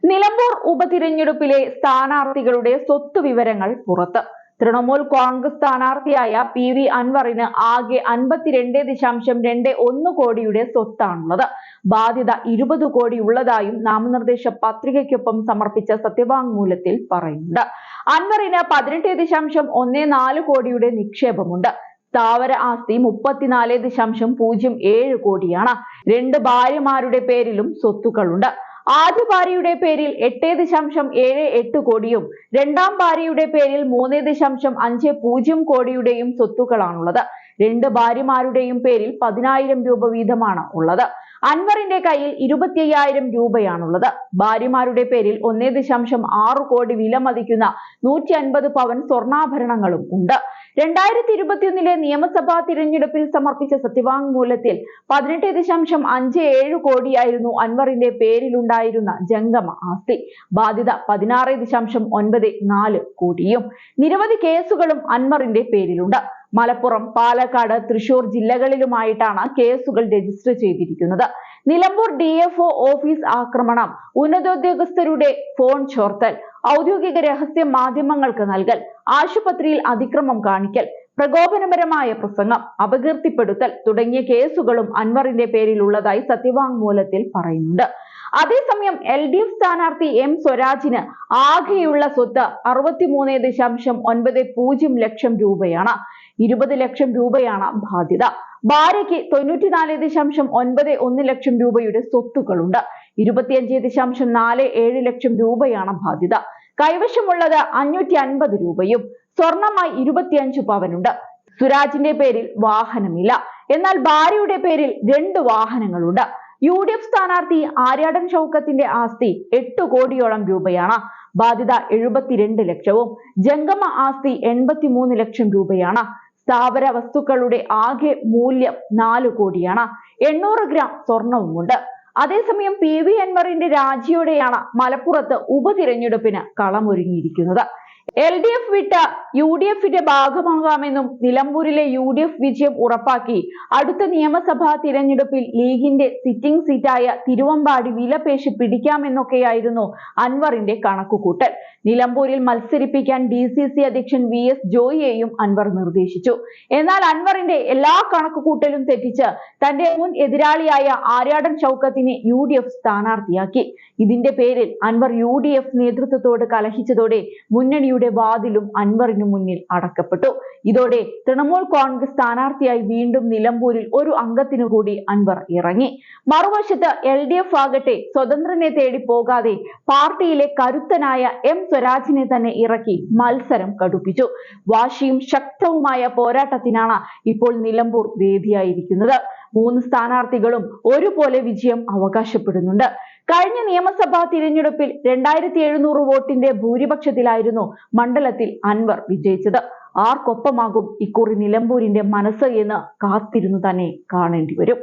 നിലമ്പൂർ ഉപതിരഞ്ഞെടുപ്പിലെ സ്ഥാനാർത്ഥികളുടെ സ്വത്ത് വിവരങ്ങൾ പുറത്ത്. തൃണമൂൽ കോൺഗ്രസ് സ്ഥാനാർത്ഥിയായ PV അൻവറിന് ആകെ 52.21 കോടിയുടെ സ്വത്താണുള്ളത്. ബാധ്യത 20 കോടി ഉള്ളതായും നാമനിർദ്ദേശ പത്രികയ്ക്കൊപ്പം സമർപ്പിച്ച സത്യവാങ്മൂലത്തിൽ പറയുന്നുണ്ട്. അൻവറിന് 18.14 കോടിയുടെ നിക്ഷേപമുണ്ട്. സ്ഥാവര ആസ്തി 34.07 കോടിയാണ്. 2 ഭാര്യമാരുടെ പേരിലും സ്വത്തുക്കളുണ്ട്. ആദ്യ ഭാര്യയുടെ പേരിൽ 8.78 കോടിയും രണ്ടാം ഭാര്യയുടെ പേരിൽ 3.50 കോടിയുടെയും സ്വത്തുക്കളാണുള്ളത്. 2 ഭാര്യമാരുടെയും പേരിൽ 10,000 രൂപ വീതമാണ് ഉള്ളത്. അൻവറിന്റെ കയ്യിൽ 25,000 രൂപയാണുള്ളത്. ഭാര്യമാരുടെ പേരിൽ 1.6 കോടി വില മതിക്കുന്ന 150 പവൻ സ്വർണ്ണാഭരണങ്ങളും ഉണ്ട്. 2021 നിയമസഭാ തിരഞ്ഞെടുപ്പിൽ സമർപ്പിച്ച സത്യവാങ്മൂലത്തിൽ 18.57 കോടിയായിരുന്നു അൻവറിന്റെ പേരിലുണ്ടായിരുന്ന ജംഗമ ആസ്തി. ബാധ്യത 16.94 കോടിയും. നിരവധി കേസുകളും അൻവറിന്റെ പേരിലുണ്ട്. മലപ്പുറം, പാലക്കാട്, തൃശൂർ ജില്ലകളിലുമായിട്ടാണ് കേസുകൾ രജിസ്റ്റർ ചെയ്തിരിക്കുന്നത്. നിലമ്പൂർ DFO ഓഫീസ് ആക്രമണം, ഉന്നതോദ്യോഗസ്ഥരുടെ ഫോൺ ചോർത്തൽ, ഔദ്യോഗിക രഹസ്യ മാധ്യമങ്ങൾക്ക് നൽകൽ, ആശുപത്രിയിൽ അതിക്രമം കാണിക്കൽ, പ്രകോപനപരമായ പ്രസംഗം, അപകീർത്തിപ്പെടുത്തൽ തുടങ്ങിയ കേസുകളും അൻവറിന്റെ പേരിലുള്ളതായി സത്യവാങ്മൂലത്തിൽ പറയുന്നുണ്ട്. അതേസമയം LDF സ്ഥാനാർത്ഥി M സ്വരാജിന് ആകെയുള്ള സ്വത്ത് 63.90 ലക്ഷം രൂപയാണ്. 20 ലക്ഷം രൂപയാണ് ബാധ്യത. ഭാര്യയ്ക്ക് 94.91 ലക്ഷം രൂപയുടെ സ്വത്തുക്കളുണ്ട്. 25.47 ലക്ഷം രൂപയാണ് ബാധ്യത. കൈവശമുള്ളത് 550 രൂപയും. സ്വർണമായി 25 പവനുണ്ട്. സുരാജിന്റെ പേരിൽ വാഹനമില്ല. എന്നാൽ ഭാര്യയുടെ പേരിൽ 2 വാഹനങ്ങളുണ്ട്. UDF സ്ഥാനാർത്ഥി ആര്യാടൻ ഷൗക്കത്തിന്റെ ആസ്തി 8 കോടിയോളം രൂപയാണ്. ബാധ്യത 72 ലക്ഷവും. ജംഗമ ആസ്തി 83 ലക്ഷം രൂപയാണ്. സ്ഥാവര വസ്തുക്കളുടെ ആകെ മൂല്യം 4 കോടിയാണ്. 800 ഗ്രാം സ്വർണവുമുണ്ട്. അതേസമയം PV അൻവറിന്റെ രാജിയോടെയാണ് മലപ്പുറത്ത് ഉപതിരഞ്ഞെടുപ്പിന് കളമൊരുങ്ങിയിരിക്കുന്നത്. LDF വിട്ട UDFന്റെ ഭാഗമാകാമെന്നും നിലമ്പൂരിലെ UDF വിജയം ഉറപ്പാക്കി അടുത്ത നിയമസഭാ തിരഞ്ഞെടുപ്പിൽ ലീഗിന്റെ സിറ്റിംഗ് സീറ്റായ തിരുവമ്പാടി വിലപേശി പിടിക്കാമെന്നൊക്കെയായിരുന്നു അൻവറിന്റെ കണക്കുകൂട്ടൽ. നിലമ്പൂരിൽ മത്സരിപ്പിക്കാൻ DCC അധ്യക്ഷൻ VS ജോയിയെയും അൻവർ നിർദ്ദേശിച്ചു. എന്നാൽ അൻവറിന്റെ എല്ലാ കണക്കുകൂട്ടലും തെറ്റിച്ച് തന്റെ മുൻ എതിരാളിയായ ആര്യാടൻ ഷൗക്കത്തിനെ UDF സ്ഥാനാർത്ഥിയാക്കി. ഇതിന്റെ പേരിൽ അൻവർ UDF നേതൃത്വത്തോട് കലഹിച്ചതോടെ മുന്നണിയുടെ വാതിലും അൻവറിനു മുന്നിൽ അടക്കപ്പെട്ടു. ഇതോടെ തൃണമൂൽ കോൺഗ്രസ് സ്ഥാനാർത്ഥിയായി വീണ്ടും നിലമ്പൂരിൽ ഒരു അംഗത്തിനു കൂടി അൻവർ ഇറങ്ങി. മറുവശത്ത് LDF ആകട്ടെ സ്വതന്ത്രനെ തേടി പോകാതെ പാർട്ടിയിലെ കരുത്തനായ M സ്വരാജിനെ തന്നെ ഇറക്കി മത്സരം കടുപ്പിച്ചു. വാശിയും ശക്തവുമായ പോരാട്ടത്തിനാണ് ഇപ്പോൾ നിലമ്പൂർ വേദിയായിരിക്കുന്നത്. 3 സ്ഥാനാർത്ഥികളും ഒരുപോലെ വിജയം അവകാശപ്പെടുന്നുണ്ട്. കഴിഞ്ഞ നിയമസഭാ തിരഞ്ഞെടുപ്പിൽ 2700 വോട്ടിന്റെ ഭൂരിപക്ഷത്തിലായിരുന്നു മണ്ഡലത്തിൽ അൻവർ വിജയിച്ചത്. ആർക്കൊപ്പമാകും ഇക്കുറി നിലമ്പൂരിന്റെ മനസ്സ് എന്ന് കാത്തിരുന്നു തന്നെ കാണേണ്ടി വരും.